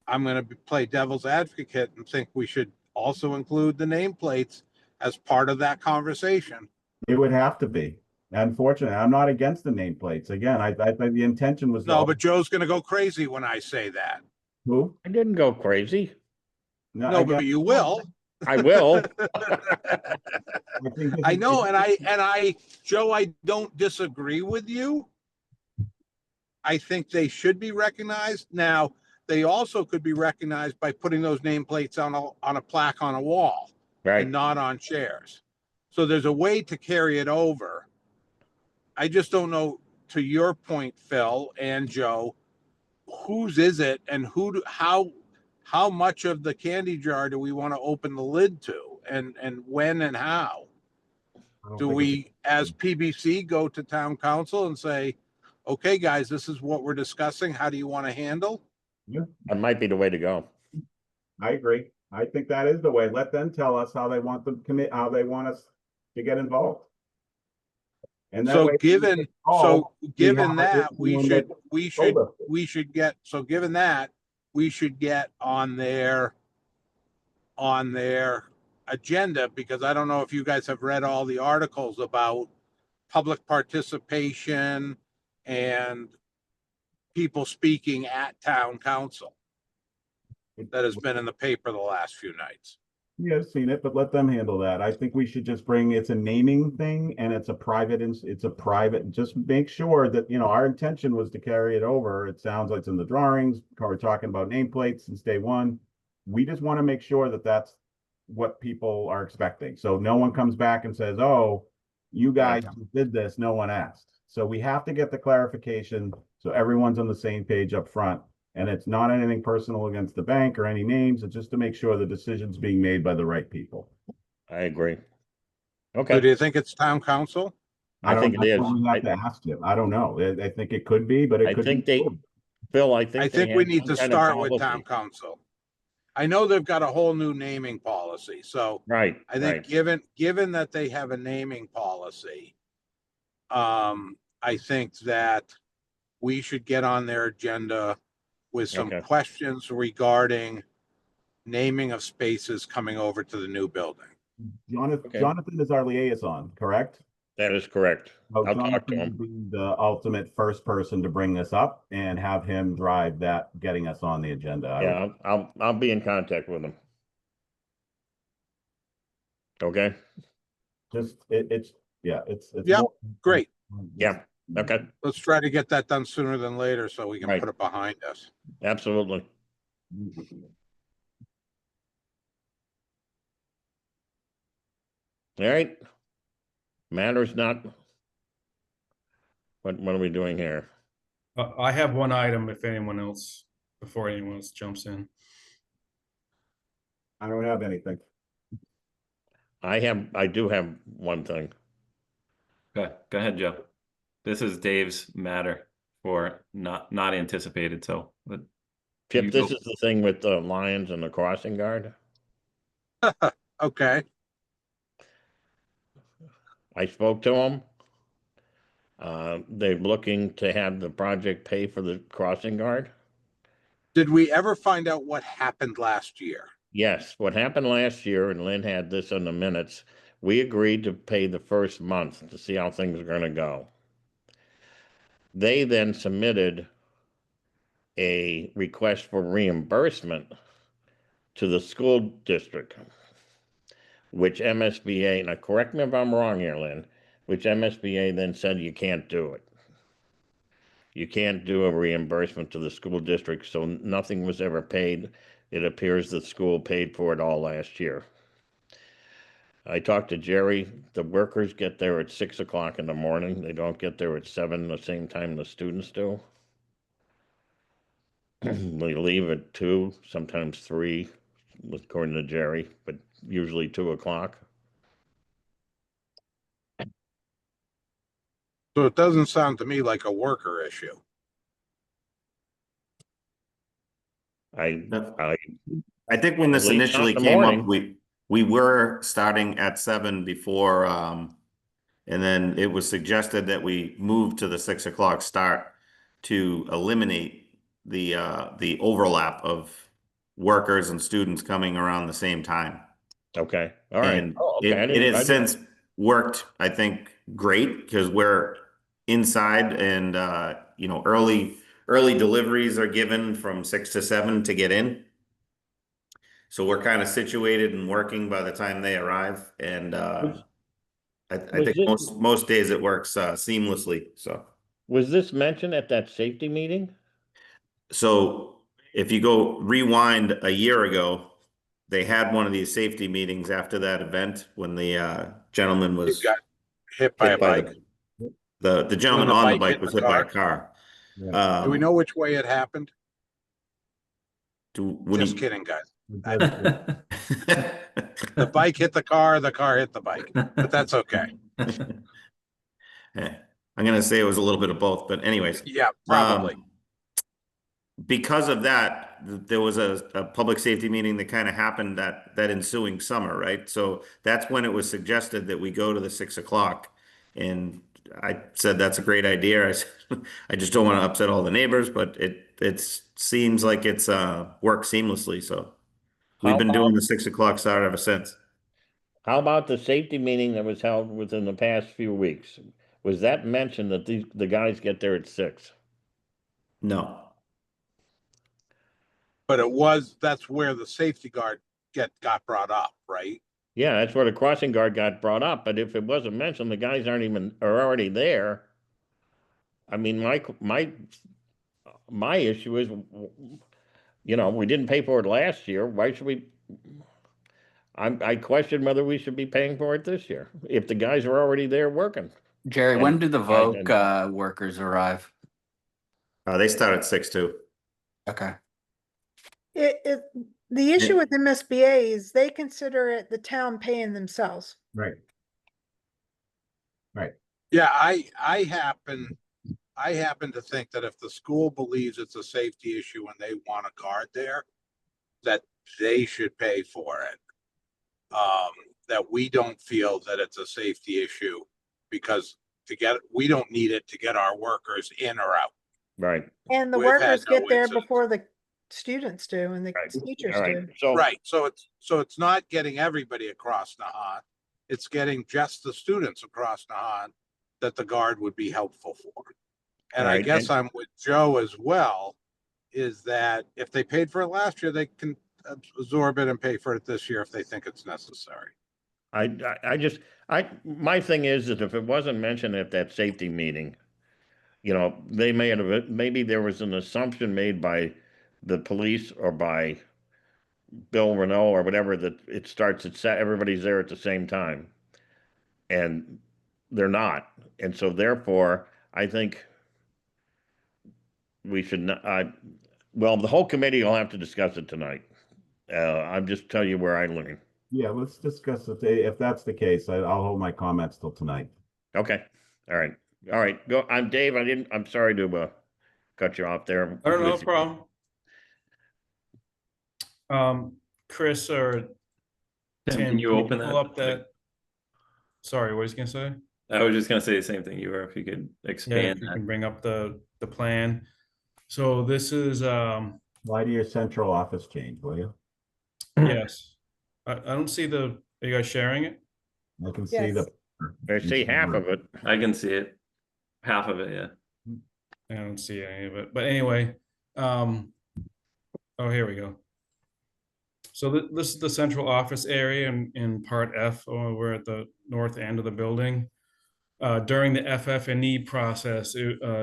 I'm going to play devil's advocate and think we should also include the nameplates as part of that conversation. It would have to be. Unfortunately, I'm not against the nameplates. Again, I think the intention was. No, but Joe's going to go crazy when I say that. Who? I didn't go crazy. No, but you will. I will. I know, and I, Joe, I don't disagree with you. I think they should be recognized. Now, they also could be recognized by putting those nameplates on a plaque on a wall Right. and not on chairs. So there's a way to carry it over. I just don't know, to your point, Phil and Joe, whose is it and how much of the candy jar do we want to open the lid to, and when and how? Do we, as PBC, go to town council and say, okay, guys, this is what we're discussing. How do you want to handle? Yeah, That might be the way to go. I agree. I think that is the way. Let them tell us how they want the how they want us to get involved. And that So way, given that, we should get on their agenda, because I don't know if you guys have read all the articles about public participation and people speaking at town council that has been in the paper the last few nights. Yeah, I've seen it, but let them handle that. I think we should just bring, it's a naming thing and it's a private, just make sure that, our intention was to carry it over. It sounds like it's in the drawings, we're talking about nameplates since day one. We just want to make sure that that's what people are expecting. So no one comes back and says, oh, you guys did this, no one asked. So we have to get the clarification so everyone's on the same page up front. And it's not anything personal against the bank or any names. It's just to make sure the decision's being made by the right people. I agree. So Okay. do you think it's town council? I think it is. We have to ask him. I don't know. I think it could be, but I think Phil, I think we need to start with town council. I know they've got a whole new naming policy, so Right. I think given that they have a naming policy, I think that we should get on their agenda with some questions regarding naming of spaces coming over to the new building. Jonathan is our liaison, correct? That is correct. Well, I'll talk to Jonathan would him. be the ultimate first person to bring this up and have him drive that, getting us on the agenda. Yeah, I'll be in contact with him. Okay. It's Great. Yeah. Okay. Let's try to get that done sooner than later so we can put it behind us. Absolutely. All right. Matters not. What are we doing here? I have one item before anyone else jumps in. I don't have anything. I do have one thing. Okay, go ahead, Joe. This is Dave's matter for not anticipated, so. Chip, this is the thing with the Lions and the crossing guard. Okay. I spoke to them. They're looking to have the project pay for the crossing guard. Did we ever find out what happened last year? Yes, what happened last year, and Lynn had this in the minutes, we agreed to pay the first month to see how things are going to go. They then submitted a request for reimbursement to the school district, which MSBA, now correct me if I'm wrong here, Lynn, which MSBA then said you can't do it. You can't do a reimbursement to the school district, so nothing was ever paid. It appears the school paid for it all last year. I talked to Jerry. The workers get there at 6 o'clock in the morning. They don't get there at 7, the same time the students do. They leave at 2, sometimes 3, according to Jerry, but usually 2 o'clock. So it doesn't sound to me like a worker issue. I think when this At least not initially in the came up, morning. we were starting at 7 before, and then it was suggested that we move to the 6 o'clock start to eliminate the overlap of workers and students coming around the same time. Okay, all right. And Oh, okay. it has since worked, I think, great because we're inside and, you know, early deliveries are given from 6 to 7 to get in. So we're kind of situated and working by the time they arrive. And I think most days it works seamlessly. So Was this mentioned at that safety meeting? So if you go rewind a year ago, they had one of these safety meetings after that event when the gentleman He was got hit by a bike. The gentleman When the on the bike bike hit was the hit by a car? car. Do we know which way it happened? Just You, kidding, guys. The bike hit the car hit the bike, but that's okay. I'm gonna say it was a little bit of both, but anyways. Yeah, probably. Because of that, there was a public safety meeting that kind of happened that ensuing summer, right? So that's when it was suggested that we go to the 6 o'clock. And I said, that's a great idea. I said, I just don't want to upset all the neighbors, but it seems like it's worked seamlessly. So we've been doing the 6 o'clock start ever since. How about the safety meeting that was held within the past few weeks? Was that mentioned that the guys get there at 6? No. But that's where the safety guard got brought up, right? Yeah, that's where the crossing guard got brought up, but if it wasn't mentioned, the guys are already there. I mean, my issue is, you know, we didn't pay for it last year. Why should we? I question whether we should be paying for it this year if the guys are already there working. Jerry, when do the And- Voc workers arrive? They start at 6 too. Okay. The issue with MSBA is they consider it the town paying themselves. Right. Right. Yeah, I happen to think that if the school believes it's a safety issue and they want a guard there, that they should pay for it. That we don't feel that it's a safety issue because we don't need it to get our workers in or out. Right. And the We've had workers no get there incidents. before the students do and the Right. teachers All right. do. Right, so it's not getting everybody across Nahant. It's getting just the students across Nahant that the guard would be helpful for. And I Right, guess and- I'm with Joe as well, is that if they paid for it last year, they can absorb it and pay for it this year if they think it's necessary. My thing is that if it wasn't mentioned at that safety meeting, you know, maybe there was an assumption made by the police or by Bill Renault or whatever that it starts at everybody's there at the same time, and they're not, and so therefore I think we should not. Well, the whole committee will have to discuss it tonight. I'm just telling you where I learned. Yeah, let's discuss it. If that's the case, I'll hold my comments till tonight. Okay. All right. Go. I'm Dave. I'm sorry to cut you off there. I don't know, no problem. Chris or Tim, Tim, can you open pull that? up that? Sorry, what was you gonna say? I was just gonna say the same thing you were, if you could Yeah, expand if you that. can bring up the plan. So this is Why do your central office change, will you? yes. I don't see are you guys sharing it? I can see the. I see half of it. I can see it. Half of it, yeah. I don't see any of it. But anyway, oh, here we go. So this is the central office area in part F over at the north end of the building. during the FF&E process,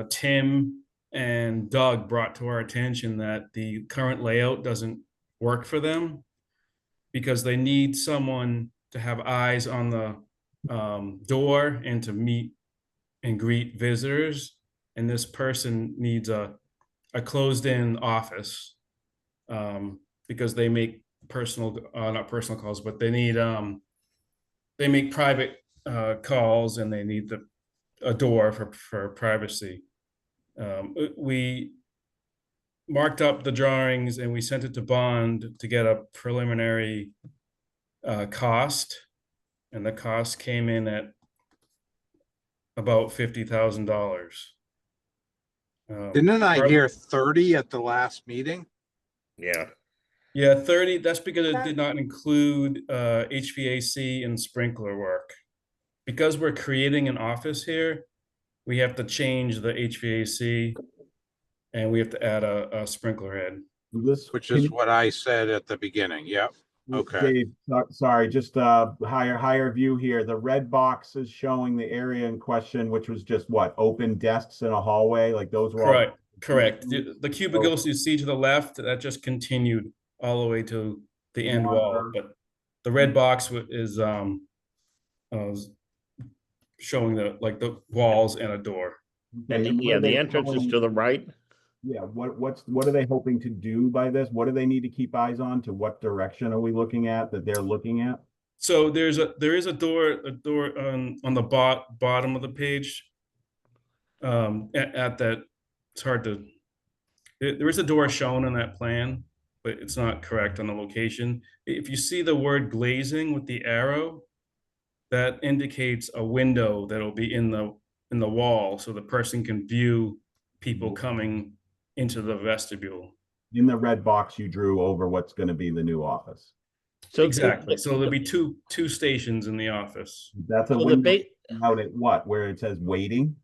Tim and Doug brought to our attention that the current layout doesn't work for them because they need someone to have eyes on the door and to meet and greet visitors. And this person needs a closed-in office because they make personal, not personal calls, but they make private calls, and they need a door for privacy. We marked up the drawings and we sent it to Bond to get a preliminary cost, and the cost came in at about $50,000. Didn't I hear 30 at the last meeting? Yeah. Yeah, 30, that's because it That- did not include HVAC and sprinkler work. Because we're creating an office here, we have to change the HVAC and we have to add a sprinkler head. This, Which can is you- what I said at the beginning. Yep. Okay. Dave, sorry, just higher view here. The red box is showing the area in question, which was just what, open desks in a hallway, like those were all. Correct. The cubicles you see to the left, that just continued all the way to the end wall, but the red box is showing the walls and a door. Okay, And what yeah, are the they entrance is following- to the right. Yeah, what are they hoping to do by this? What do they need to keep eyes on? To what direction are we looking at that they're looking at? So there is a door on the bottom of the page. At that, it's hard to. There is a door shown in that plan, but it's not correct on the location. If you see the word glazing with the arrow, that indicates a window that'll be in the wall, so the person can view people coming into the vestibule. In the red box you drew over what's going to be the new office. So Exactly. So there'll be two stations in the office. That's a So the window ba- out at what, where it says waiting?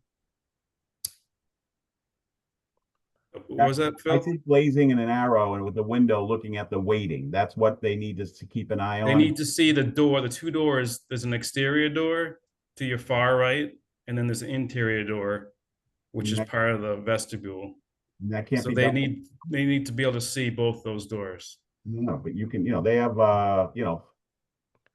What was that, I Phil? see glazing and an arrow and with the window looking at the waiting. That's what they need to keep an eye on. They need to see the door, the two doors. There's an exterior door to your far right, and then there's an interior door, which is And part of the vestibule. that can't So be they done. need to be able to see both those doors. No, but you can, they have,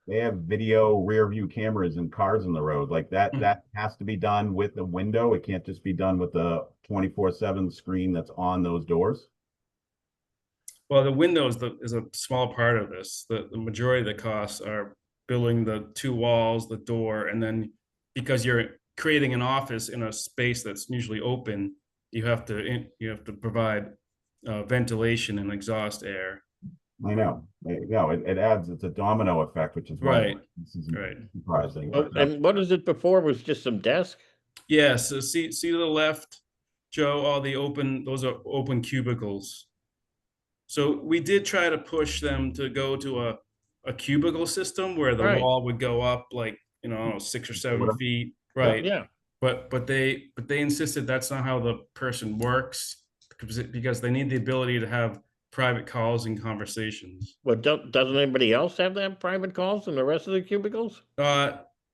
they have video rear view cameras and cars on the road like that. Mhm. That has to be done with the window. It can't just be done with the 24/7 screen that's on those doors. Well, the window is a small part of this. The majority of the costs are building the two walls, the door, and then because you're creating an office in a space that's usually open, you have to provide ventilation and exhaust air. I know. It adds, it's a domino effect, which is why Right. this isn't Right. surprising. Oh, and what is it before was just some desk? Yeah, so see to the left, Joe, those are open cubicles. So we did try to push them to go to a cubicle system where the Right. wall would go up like, I don't know, 6 or 7 Whatever. feet. Right. Yeah. But they insisted that's not how the person works because they need the ability to have private calls and conversations. Well, doesn't anybody else have that private calls in the rest of the cubicles?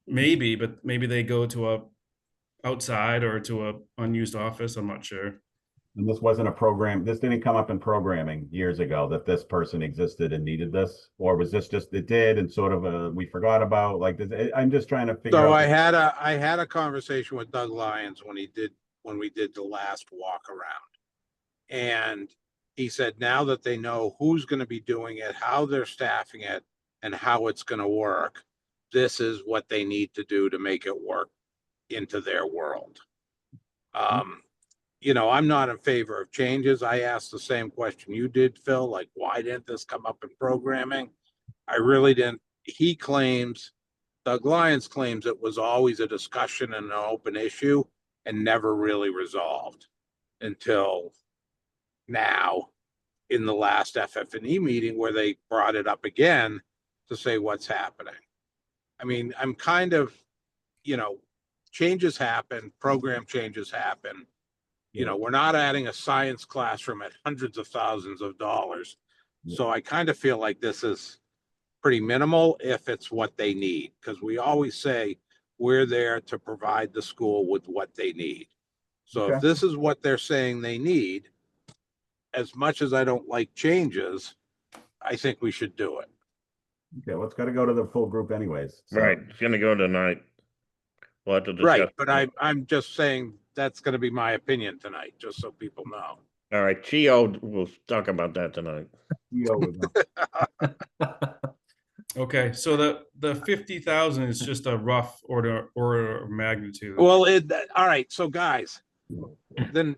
Maybe, but maybe they go to a outside or to a unused office. I'm not sure. And this wasn't a program, this didn't come up in programming years ago that this person existed and needed this? Or was this just, it did and sort of we forgot about, like, I'm just trying to figure So out. I had a conversation with Doug Lyons when we did the last walk around. And he said, now that they know who's going to be doing it, how they're staffing it, and how it's going to work, this is what they need to do to make it work into their world. I'm not in favor of changes. I asked the same question you did, Phil, like, why didn't this come up in programming? I really didn't. Doug Lyons claims it was always a discussion and an open issue and never really resolved until now in the last FF&E meeting where they brought it up again to say what's happening. I mean, I'm kind of, changes happen, program changes happen. We're not adding a science classroom at hundreds of thousands of dollars. So I kind of feel like this is pretty minimal if it's what they need, because we always say we're there to provide the school with what they need. So if Okay. this is what they're saying they need, as much as I don't like changes, I think we should do it. Okay, well, it's gotta go to the full group anyways. so- Right, it's gonna go tonight. We'll have to discuss. Right, but I'm just saying that's gonna be my opinion tonight, just so people know. All right, Chio, we'll talk about that tonight. Theo would know. Okay, so the 50,000 is just a rough order of magnitude. Well, all right, so guys, then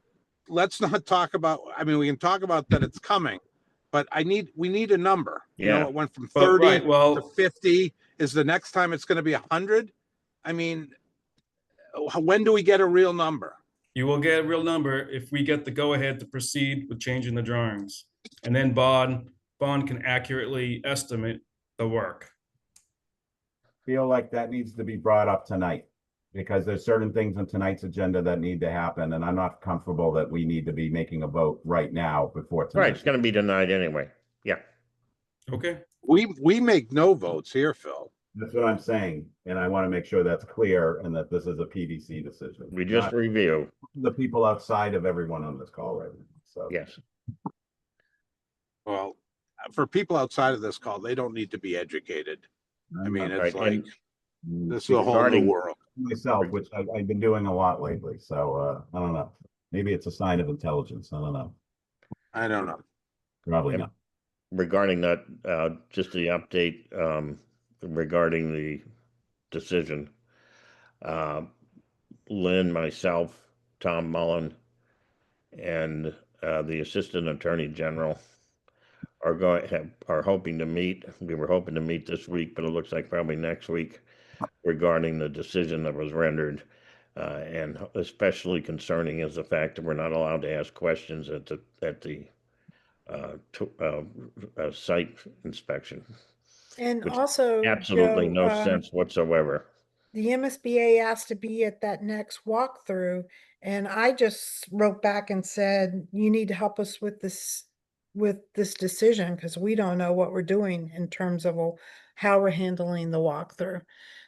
let's not talk about, I mean, we can talk about that it's coming, but we need a number. You know, Yeah. it went from Well, 30 right, well- to 50. Is the next time it's gonna be 100? I mean, when do we get a real number? You will get a real number if we get the go-ahead to proceed with changing the drawings. And then Bond can accurately estimate the work. Feel like that needs to be brought up tonight. Because there's certain things on tonight's agenda that need to happen, and I'm not comfortable that we need to be making a vote right now before Right, tonight. it's gonna be tonight anyway. Yeah, Okay, We make no votes here, Phil. That's what I'm saying, and I want to make sure that's clear and that this is a PDC decision. we just not review, the people outside of everyone on this call right now, so. yes. Well, for people outside of this call, they don't need to be educated. I mean, Right, it's like, and this is a whole new regarding- world. Myself, which I've been doing a lot lately, so, I don't know. Maybe it's a sign of intelligence, I don't know, I don't know. probably Yep. not. regarding that, just the update, regarding the decision. Lynn, myself, Tom Mullen, and, the Assistant Attorney General are hoping to meet. We were hoping to meet this week, but it looks like probably next week regarding the decision that was rendered. And especially concerning is the fact that we're not allowed to ask questions at the site inspection. And Which also, Absolutely Joe, no sense whatsoever. the MSBA asked to be at that next walkthrough, and I just wrote back and said, you need to help us with this decision, because we don't know what we're doing in terms of how we're handling the walkthrough.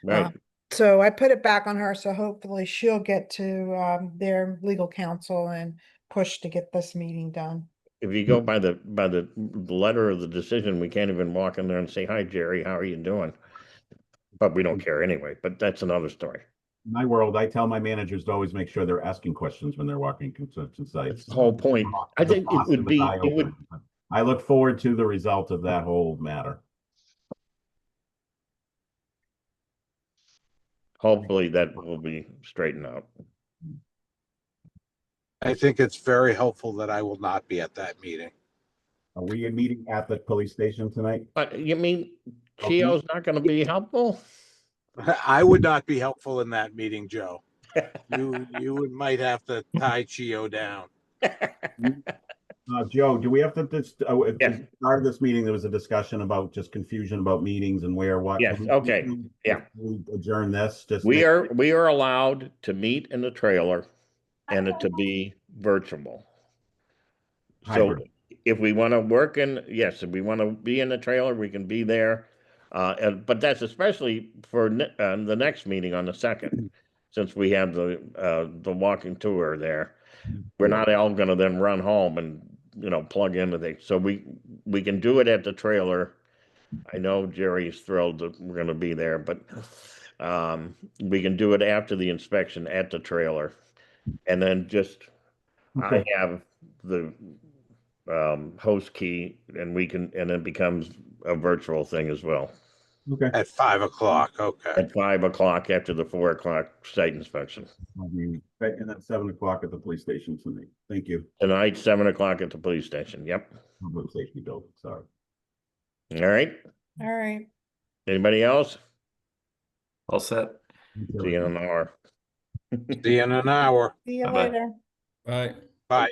Right, So I put it back on her, so hopefully she'll get to their legal counsel and push to get this meeting done. if you go by the letter of the decision, we can't even walk in there and say, hi, Jerry, how are you doing? But we don't care anyway, but that's another story. In my world, I tell my managers to always make sure they're asking questions when they're walking construction sites. That's the whole point. I think it would be, I look forward to the result of that whole matter. hopefully that will be straightened out. I think it's very helpful that I will not be at that meeting. Are we meeting at the police station tonight? But you mean Chio's not gonna be helpful? I would not be helpful in that meeting, Joe. Might have to tie Chio down. Joe, do we have to just, Yes. part of this meeting, there was a discussion about just confusion about meetings and where, what. Yes, Can okay, yeah. we adjourn this, just. We are allowed to meet in the trailer and it to be virtual. So Hybrid. if we want to work in, yes, if we want to be in the trailer, we can be there. But that's especially for the next meeting on the 2nd, since we have the walking tour there. We're not all gonna then run home and, plug into things. So we can do it at the trailer. I know Jerry's thrilled that we're gonna be there, but we can do it after the inspection at the trailer. And then just, I Okay. have the host key and it becomes a virtual thing as well. Okay. At 5 o'clock, okay. At 5 o'clock after the 4 o'clock site inspection. And then 7 o'clock at the police station tonight. Thank you. Tonight, 7 o'clock at the police station. Yep. Public safety building, sorry. All right. All right. Anybody else? All set. See you in an hour. See you in an hour. See you Bye-bye. later. bye. Bye.